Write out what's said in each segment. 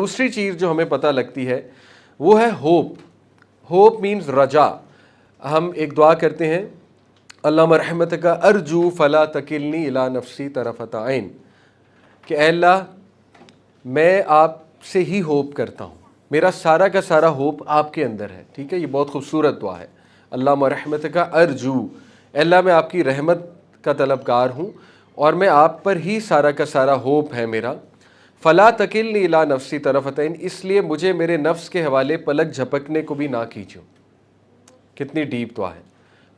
دوسری چیز جو ہمیں پتہ لگتی ہے وہ ہے ہوپ. ہوپ مینز رجا. ہم ایک دعا کرتے ہیں اللہم رحمتک ارجو فلا تکلنی الی نفسی طرفۃ عین, کہ اے اللہ میں آپ سے ہی ہوپ کرتا ہوں, میرا سارا کا سارا ہوپ آپ کے اندر ہے. ٹھیک ہے, یہ بہت خوبصورت دعا ہے. اللہم رحمتک ارجو, اے اللہ میں آپ کی رحمت کا طلبگار ہوں اور میں آپ پر ہی سارا کا سارا ہوپ ہے میرا. فلا تکلنی الی نفسی طرفۃ عین, اس لیے مجھے میرے نفس کے حوالے پلک جھپکنے کو بھی نہ کیجو. کتنی ڈیپ دعا ہے.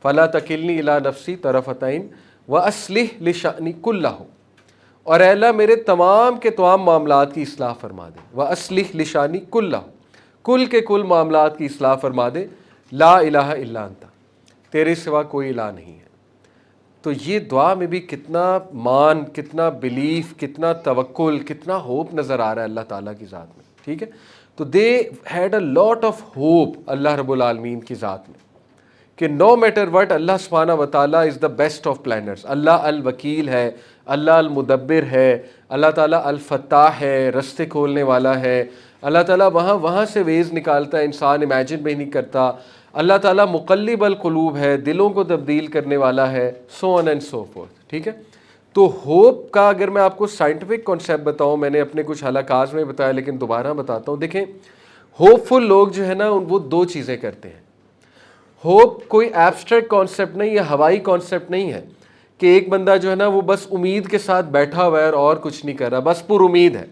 فلا تکلنی الی نفسی طرفۃ عین واصلح لشأنی کلہ, اور اے اللہ میرے تمام کے تمام معاملات کی اصلاح فرما دے. واصلح لشأنی کلہ, کل کے کل معاملات کی اصلاح فرما دے. لا الہ الا انت, تیرے سوا کوئی الہ نہیں ہے. تو یہ دعا میں بھی کتنا مان, کتنا بلیف, کتنا توکل, کتنا ہوپ نظر آ رہا ہے اللہ تعالیٰ کی ذات میں. ٹھیک ہے, تو they had a lot of hope Allah رب العالمین کی ذات میں, کہ نو میٹر وٹ اللہ سبحانہ و تعالیٰ از دا بیسٹ آف پلانرز. اللہ الوکیل ہے, اللہ المدبر ہے, اللہ تعالیٰ الفتاح ہے, رستے کھولنے والا ہے. اللہ تعالیٰ وہاں سے ویز نکالتا ہے, انسان امیجن بھی نہیں کرتا. اللہ تعالیٰ مقلب القلوب ہے, دلوں کو تبدیل کرنے والا ہے, سو آن اینڈ سو فورتھ. ٹھیک ہے, تو ہوپ کا اگر میں آپ کو سائنٹیفک کانسیپٹ بتاؤں, میں نے اپنے کچھ حلقات میں بتایا لیکن دوبارہ بتاتا ہوں. دیکھیں ہوپ فل لوگ جو ہے نا وہ دو چیزیں کرتے ہیں. ہوپ کوئی ایبسٹریکٹ کانسیپٹ نہیں, یا ہوائی کانسیپٹ نہیں ہے کہ ایک بندہ جو ہے نا وہ بس امید کے ساتھ بیٹھا ہوا ہے اور کچھ نہیں کر رہا, بس پر امید ہے.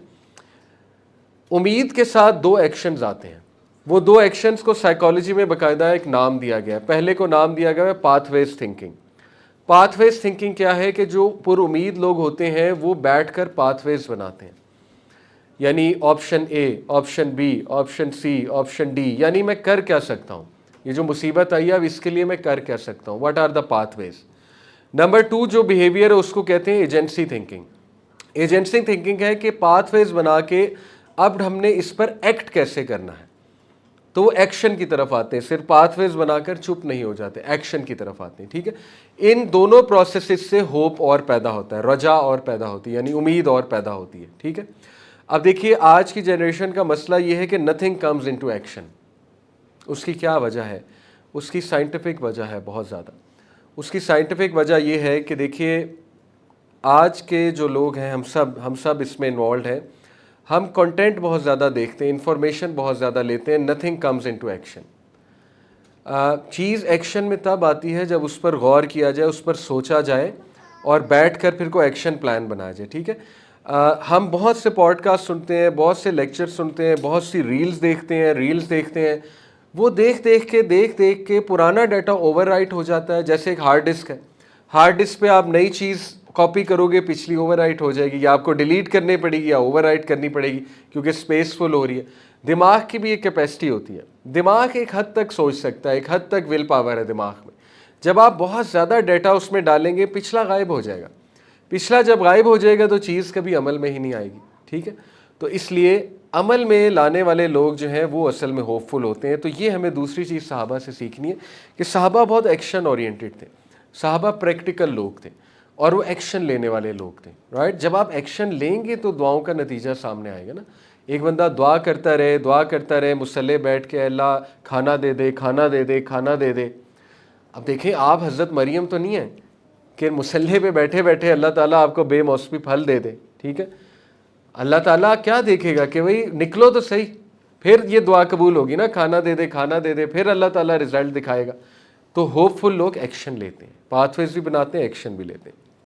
امید کے ساتھ دو ایکشنز آتے ہیں. وہ دو ایکشنز کو سائیکالوجی میں باقاعدہ ایک نام دیا گیا ہے. پہلے کو نام دیا گیا ہے پاتھ ویز تھنکنگ. پاتھ ویز تھنکنگ کیا ہے کہ جو پر امید لوگ ہوتے ہیں وہ بیٹھ کر پاتھ ویز بناتے ہیں, یعنی option A, option B, option C, option D, یعنی میں کر کیا سکتا ہوں, یہ جو مصیبت آئی ہے اب اس کے لیے میں کر کیا سکتا ہوں. What are the pathways. Number 2 جو بیہیویئر ہے اس کو کہتے ہیں ایجنسی تھنکنگ. ایجنسی تھنکنگ ہے کہ پاتھ ویز بنا کے اب ہم نے اس پر ایکٹ کیسے کرنا ہے, تو وہ ایکشن کی طرف آتے ہیں. صرف پاتھ ویز بنا کر چپ نہیں ہو جاتے, ایکشن کی طرف آتے ہیں. ٹھیک ہے, ان دونوں پروسیسز سے ہوپ اور پیدا ہوتا ہے, رجا اور پیدا ہوتی ہے, یعنی امید اور پیدا ہوتی ہے. ٹھیک ہے, اب دیکھیے آج کی جنریشن کا مسئلہ یہ ہے کہ نتھنگ کمز انٹو ایکشن. اس کی کیا وجہ ہے؟ اس کی سائنٹیفک وجہ ہے بہت زیادہ. اس کی سائنٹیفک وجہ یہ ہے کہ دیکھیے آج کے جو لوگ ہیں ہم سب اس میں انوالوڈ ہیں. ہم کنٹینٹ بہت زیادہ دیکھتے ہیں, انفارمیشن بہت زیادہ لیتے ہیں. Nothing comes into action. چیز ایکشن میں تب آتی ہے جب اس پر غور کیا جائے, اس پر سوچا جائے اور بیٹھ کر پھر کوئی ایکشن پلان بنایا جائے. ٹھیک ہے, ہم بہت سے پوڈ کاسٹ سنتے ہیں, بہت سے لیکچر سنتے ہیں, بہت سی ریلز دیکھتے ہیں. وہ دیکھ کے پرانا ڈیٹا اوور رائٹ ہو جاتا ہے. جیسے ایک ہارڈ ڈسک ہے, ہارڈ ڈسک پہ آپ نئی چیز کاپی کرو گے, پچھلی اوور رائٹ ہو جائے گی, یا آپ کو ڈیلیٹ کرنی پڑے گی یا اوور رائٹ کرنی پڑے گی کیونکہ اسپیس فل ہو رہی ہے. دماغ کی بھی ایک کیپیسٹی ہوتی ہے. دماغ ایک حد تک سوچ سکتا ہے, ایک حد تک ول پاور ہے دماغ میں. جب آپ بہت زیادہ ڈیٹا اس میں ڈالیں گے پچھلا غائب ہو جائے گا. پچھلا جب غائب ہو جائے گا تو چیز کبھی عمل میں ہی نہیں آئے گی. ٹھیک ہے, تو اس لیے عمل میں لانے والے لوگ جو ہیں وہ اصل میں ہوپ فل ہوتے ہیں. تو یہ ہمیں دوسری چیز صحابہ سے سیکھنی ہے کہ صحابہ بہت ایکشن اورینٹڈ تھے. صحابہ پریکٹیکل لوگ تھے اور وہ ایکشن لینے والے لوگ تھے. رائٹ, جب آپ ایکشن لیں گے تو دعاؤں کا نتیجہ سامنے آئے گا نا. ایک بندہ دعا کرتا رہے مصلی بیٹھ کے, اللہ کھانا دے دے. اب دیکھیں آپ حضرت مریم تو نہیں ہیں کہ مصلی پہ بیٹھے اللہ تعالیٰ آپ کو بے موسمی پھل دے دے. ٹھیک ہے, اللہ تعالیٰ کیا دیکھے گا کہ بھئی نکلو تو صحیح, پھر یہ دعا قبول ہوگی نا, کھانا دے دے, پھر اللہ تعالیٰ رزلٹ دکھائے گا. تو ہوپ فل لوگ ایکشن لیتے ہیں, پاتھ ویز بھی بناتے ہیں, ایکشن بھی لیتے ہیں.